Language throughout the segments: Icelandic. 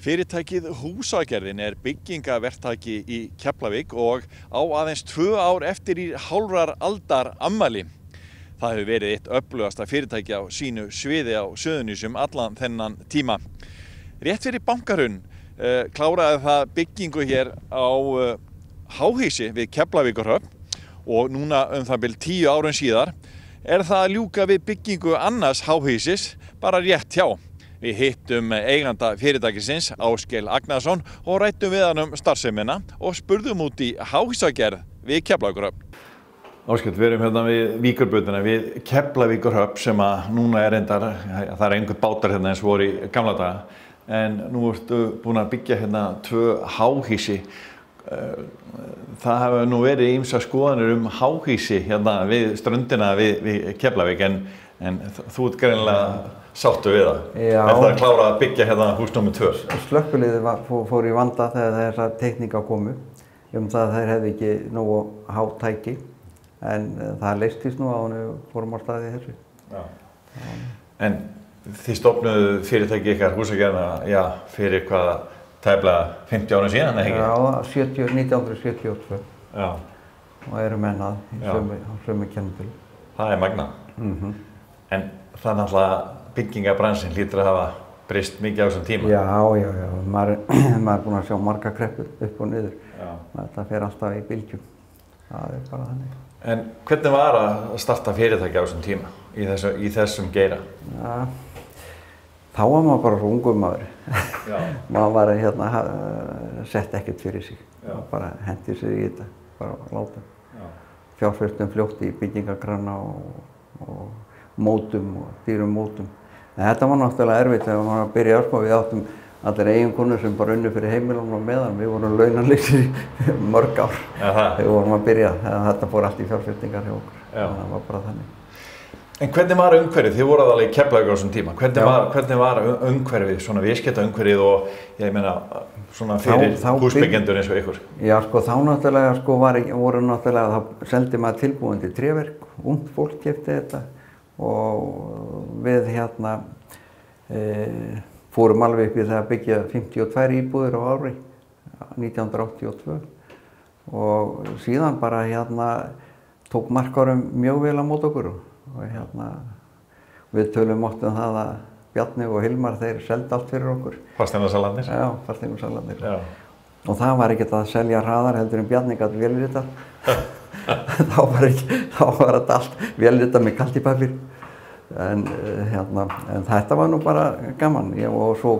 Fyrirtækið Húsagerðin byggingaverktaki í Keflavík og á aðeins 2 ár eftir í hálfrar aldar afmæli. Það hefur verið eitt öflugasta fyrirtæki á sínu sviði á Suðurnesjum allan þennan tíma. Rétt fyrir bankahrun kláraði það byggingu hér á háhýsi við Keflavíkurhöfn og núna það bil 10 árum síðar það að ljúka við byggingu annars háhýsis bara rétt hjá. Við hittum eiganda fyrirtækisins, Ásgeir Agnarsson, og ræddum við hann starfsemina og spurðum út í háhýsagerð við Keflavíkurhöfn. Ásgeir, við erum hérna við Víkurbrautina við Keflavíkurhöfn sem að núna reyndar, það einhver bátar hérna eins og voru í gamla daga, en nú ertu búin að byggja hérna 2 háhýsi. Það hafa nú verið ýmsar skoðanir háhýsi hérna við ströndina við Keflavík, en þú ert greinilega sáttu við það. Já. Það að klára að byggja hérna hús númer 2? Slökkviliðið fór í vanda þegar þessar teikningar komu það þeir hefði ekki nógu há tæki, en það leystist nú á við fórum á staði þessu. Já. En þið stofnuðu fyrirtæki ykkar Húsagerðina, fyrir hvað tæplega 50 árum síðan, eða ekki? Já, 1972. Já. Og erum enn að sömu kennitölu. Það magnað. En það náttúrulega byggingabransinn hlýtur að hafa breyst mikið á þessum tíma. Já. Maður búinn að sjá margar kreppur upp og niður. Já. Það fer alltaf í bylgjum. Það bara þannig. En hvernig var að starta fyrirtæki á þessum tíma, í þessum geira? Já. Þá var maður bara svo ungur maður. Maður var sett ekkert fyrir sig. Bara henti sig í þetta, bara láta. Fjárfestum fljótt í byggingarkrana og mótum og dýrum mótum. En þetta var náttúrulega erfitt þegar maður byrjaði að við áttum allir eiginkonur sem bara unnu fyrir heimilunum og meðan. Við vorum launalausir í mörg ár. Þegar við vorum að byrja. Þetta fór allt í fjárfestingar hjá okkur. Það var bara þannig. En hvernig var umhverfið? Þið voruð alveg í Keflavík á þessum tíma. Hvernig var umhverfið, svona viðskiptaumhverfið og ég meina svona fyrir húsbyggjendur eins og ykkur? Já, þá náttúrulega þá seldi maður tilbúandi tréverk, ungt fólk keypti þetta og við fórum alveg upp í það að byggja 52 íbúðir á ári 1982 og síðan bara tók markarum mjög vel á móti okkur. Við tölum oft það að Bjarni og Hilmar þeir seldi allt fyrir okkur. Fasteignasalarnir? Já, fasteignasalarnir. Og það var ekkert að selja hraðar heldur en Bjarni gat vélritað. Þá var þetta allt vélritað með kaltípapír. En þetta var nú bara gaman. Og svo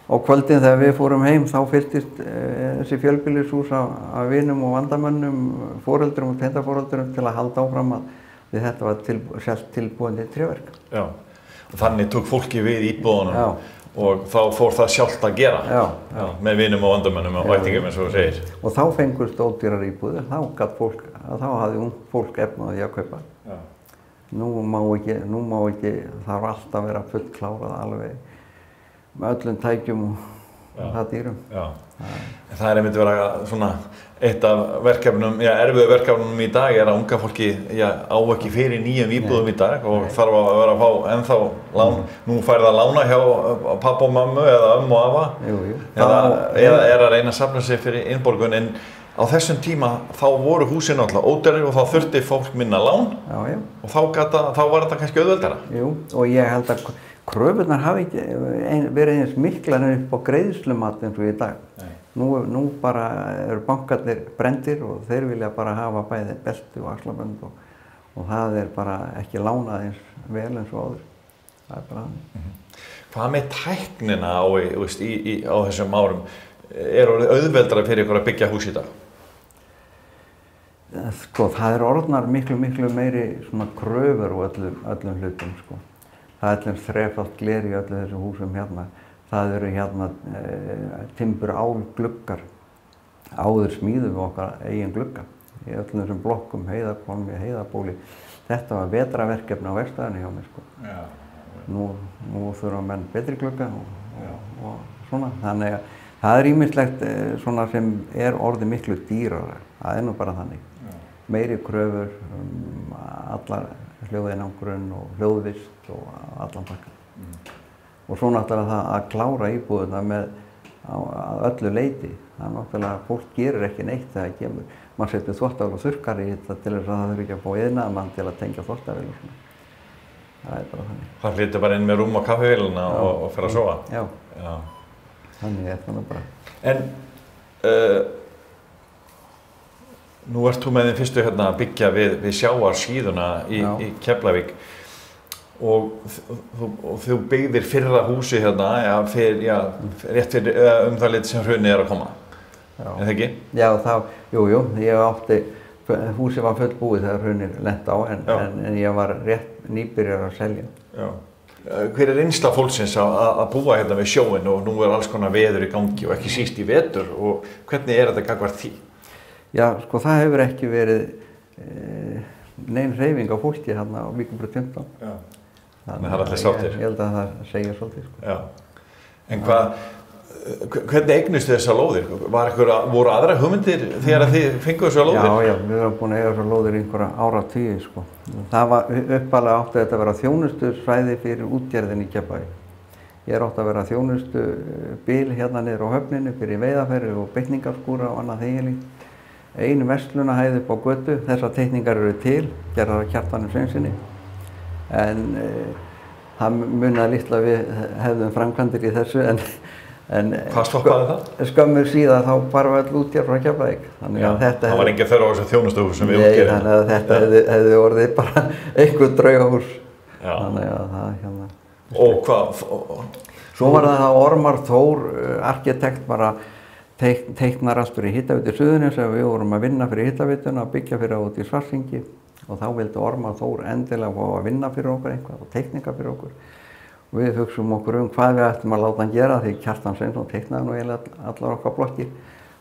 á kvöldin þegar við fórum heim þá fylltist þessi fjölbýlishús af vinum og vandamönnum, foreldrum og tengdaforeldrum til að halda áfram að þetta var selt tilbúandi tréverk. Já, og þannig tók fólki við íbúðunum og þá fór það sjálft að gera með vinum og vandamönnum og ættingum eins og þú segir. Og þá fengust ódýrar íbúðir, þá hafði fólk efni á því að kaupa. Nú má ekki, þarf alltaf að vera fullklárað alveg með öllum tækjum og það dýrum. En það einmitt vera svona eitt af verkefnum, erfiðu verkefnum í dag að unga fólki á ekki fyrir nýjum íbúðum í dag og þarf að vera að fá ennþá lán. Nú fær það lána hjá pappa og mammu eða og afa. Eða að reyna að safna sig fyrir innborgun. En á þessum tíma þá voru húsin alltaf ódýrari og þá þurfti fólk minna lán. Og þá var þetta kannski auðveldara. Jú, og ég held að kröfurnar hafi ekki verið eins miklar upp á greiðslumat eins og í dag. Nú bara eru bankarnir brenndir og þeir vilja bara hafa bæði belti og axlabönd og það bara ekki lánað eins vel eins og áður. Það bara þannig. Hvað með tæknina á þessum árum? Orðið auðveldara fyrir ykkur að byggja hús í dag? Það orðnar miklu meiri svona kröfur á öllum hlutum. Það er þrefalt gler í öllum þessum húsum hérna. Það eru timbur gluggar. Áður smíðum við okkar eigin glugga í öllum þessum blokkum, Heiðarhólmi, Heiðarbóli. Þetta var vetrarverkefni á verkstæðinu hjá mér. Nú þurfa menn betri glugga og svona. Þannig að það ýmislegt svona sem orðið miklu dýrara. Það nú bara þannig. Meiri kröfur allar hljóðeinangrun og hljóðvist og allan pakkan. Og svo náttúrulega það að klára íbúðina með að öllu leyti. Það náttúrulega, fólk gerir ekki neitt þegar það kemur. Man setur þvottavél og þurrkar í þetta til þess að það þurfi ekki að fá iðnaðarmann til að tengja þvottavél og svona. Það bara þannig. Það flytur bara inn með rúm og kaffivélina og fer að sofa? Já. Þannig það nú bara. En nú ert þú með þinn fyrstu hérna að byggja við sjávarsíðuna í Keflavík og þú byggðir fyrra húsi hérna rétt fyrir það leyti sem hrunið að koma. Er það ekki? Já, jú, ég átti, húsið var fullbúið þegar hrunið lenti á en ég var rétt nýbyrjar að selja. Já. Hver er reynsla fólksins að búa hérna við sjóinn og nú alls konar veður í gangi og ekki síst í vetur og hvernig þetta gagnvart því? Já, sko það hefur ekki verið nein hreyfing á fólki hérna á Víkurbraut 15. Já. Þannig það allir sáttir. Ég held að það segja svolítið, sko. Já. En hvernig eignustu þessar lóðir? Voru aðra hugmyndir þegar þið fenguðu þessar lóðir? Já, við erum búin að eiga þessar lóðir í einhverja áratugi, sko. Það var uppalega átti þetta að vera þjónustusvæði fyrir útgerðin í Keflavík. Ég átti að vera þjónustubil hérna niður á höfninu fyrir veiðarfæri og beitningarskúra og annað þegjulíkt. Ein verslunahæð upp á götu, þessar teikningar eru til, gerðar af Kjartani Sveinsyni. En það munaði litla við hefðum framkvæmdir í þessu en hvað stoppaði það? Skömmur síðan þá bara öll útgerð frá Keflavík. Það var engin þörf á þessu þjónustuhús sem við útgerðum. Þannig að þetta hefði orðið bara einhver draugahús. Þannig að það hérna. Og hvað? Svo var það Ormar Þór, arkitekt bara teiknar allt fyrir Hitaveitu Suðurnes og við vorum að vinna fyrir Hitaveituna og byggja fyrir út í Svartsengi og þá vildi Ormar Þór endilega fá að vinna fyrir okkur eitthvað og teikninga fyrir okkur. Og við hugsaum okkur hvað við ættum að láta hann gera því Kjartan Sveinsson teiknaði nú eiginlega allar okkar blokkir.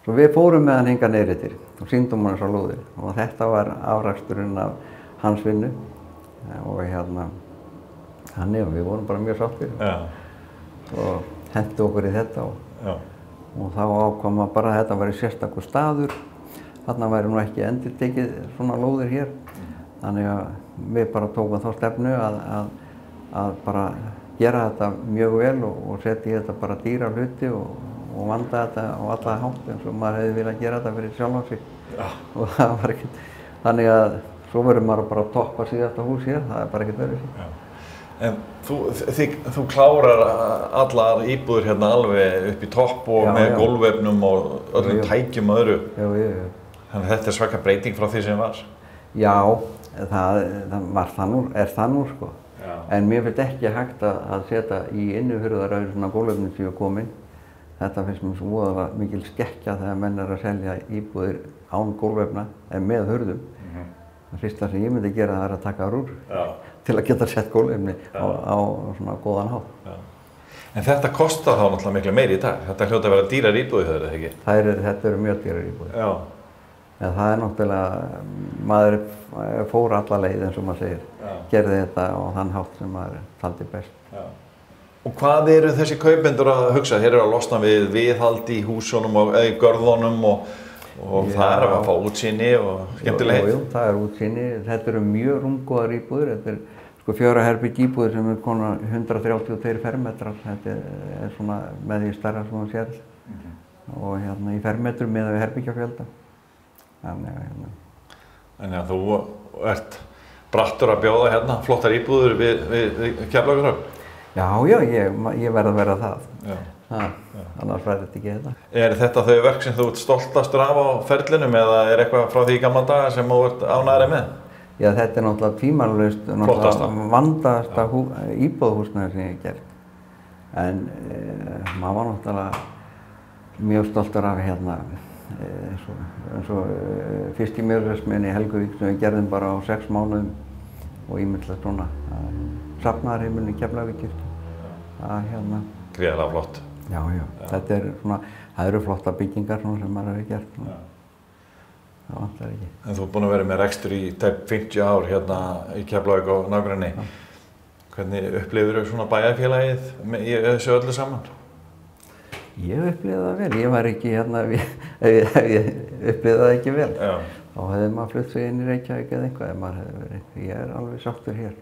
Svo við fórum með hann hingað niðri til og sýndum hann þessar lóðir og þetta var afraksturinn af hans vinnu og hérna þannig og við vorum bara mjög sáttir. Og hentu okkur í þetta og þá ákvað maður bara að þetta væri sérstakur staður. Þarna væri nú ekki endurtekið svona lóðir hér. Þannig að við bara tókum þá stefnu að bara gera þetta mjög vel og setja í þetta bara dýra hluti og vanda þetta á alla hátt eins og maður hefði viljað gera þetta fyrir sjálfan sig. Og það var ekkert, þannig að svo verður maður bara að toppa síðasta hús hér, það er bara ekkert verið sér. En þú klárar allar íbúðir hérna alveg upp í topp og með gólfvefnum og öllum tækjum og öðru. Þannig að þetta er svaka breyting frá því sem var. Já, það er það nú sko. En mér finnst ekki hægt að setja í innuhurðarauður svona gólfvefnum sem ég kom inn. Þetta finnst mér svo voða mikil skekkja þegar menn að selja íbúðir án gólfvefna en með hurðum. Það fyrsta sem ég myndi gera það er að taka þær úr til að geta sett gólfvefni á svona góðan hátt. En þetta kostar þá náttúrulega miklu meiri í dag. Þetta hljóta að vera dýrar íbúðir þegar þetta ekki? Þetta eru mjög dýrar íbúðir. En það er náttúrulega, maður fór alla leið eins og maður segir. Gerði þetta á þann hátt sem maður taldi best. Og hvað eru þessi kaupendur að hugsa? Þeir eru að losna við viðhald í húsunum og í görðunum og það er að fá útsýni og skemmtilega heitt. Jú, það er útsýni. Þetta eru mjög rúmgóðar íbúðir. Þetta er sko 4 herbergja íbúðir sem er konar 132 fermetrar. Þetta er svona með því stærra sem það sér. Og hérna í fermetrum miðað við herbergjafjölda. Þannig að þú ert brattur að bjóða hérna flottar íbúðir við Keflavíkurhöfn? Já, ég verð að vera það. Annars verður þetta ekki þetta. Er þetta þau verk sem þú ert stoltastur af á ferlinum eða er eitthvað frá því í gamla daga sem þú ert ánægðari með? Já, þetta er náttúrulega tvímælalaust vandaðasta íbúðarhúsnæði sem ég hef gert. En maður var náttúrulega mjög stoltur af hérna eins og fyrst í Mýrverksmiðjunni í Helguvík sem við gerðum bara á 6 mánuðum og ýmislegt svona safnaðarheimilinu í Keflavíkurkirkju. Gríðarlega flott. Já, þetta er svona, það eru flotta byggingar sem maður hefur gert. Það vantar ekki. En þú ert búinn að vera með rekstur í tæp 50 ár hérna í Keflavík og nágrenni. Hvernig upplifir þú svona bæjarfélagið í þessu öllu saman? Ég upplifði það vel. Ég var ekki hérna, ef ég upplifði það ekki vel. Þá hefði maður flutt sig inn í Reykjavík eða eitthvað ef maður hefði verið. Ég er alveg sáttur hér.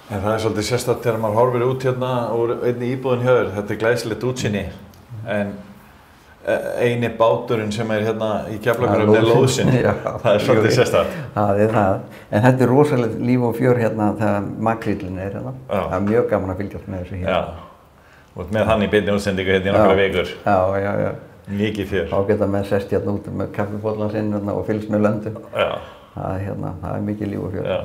En það er svolítið sérstakt þegar maður horfir út hérna úr einni íbúðin hjá þér. Þetta er glæsilegt útsýni. En eini báturinn sem hérna í Keflavíkurhöfn lóðsinn. Það svolítið sérstakt. Það það. En þetta rosalegt líf og fjör hérna þegar makríllinn hérna. Það mjög gaman að fylgjast með þessu hérna. Já. Og með hann í beinni útsendingu hérna í nokkra vikur. Já. Mikið fjör. Þá geta menn sest hérna út með kaffibollan sinn og fylgst með löndum. Já. Það mikið líf og fjör. Já.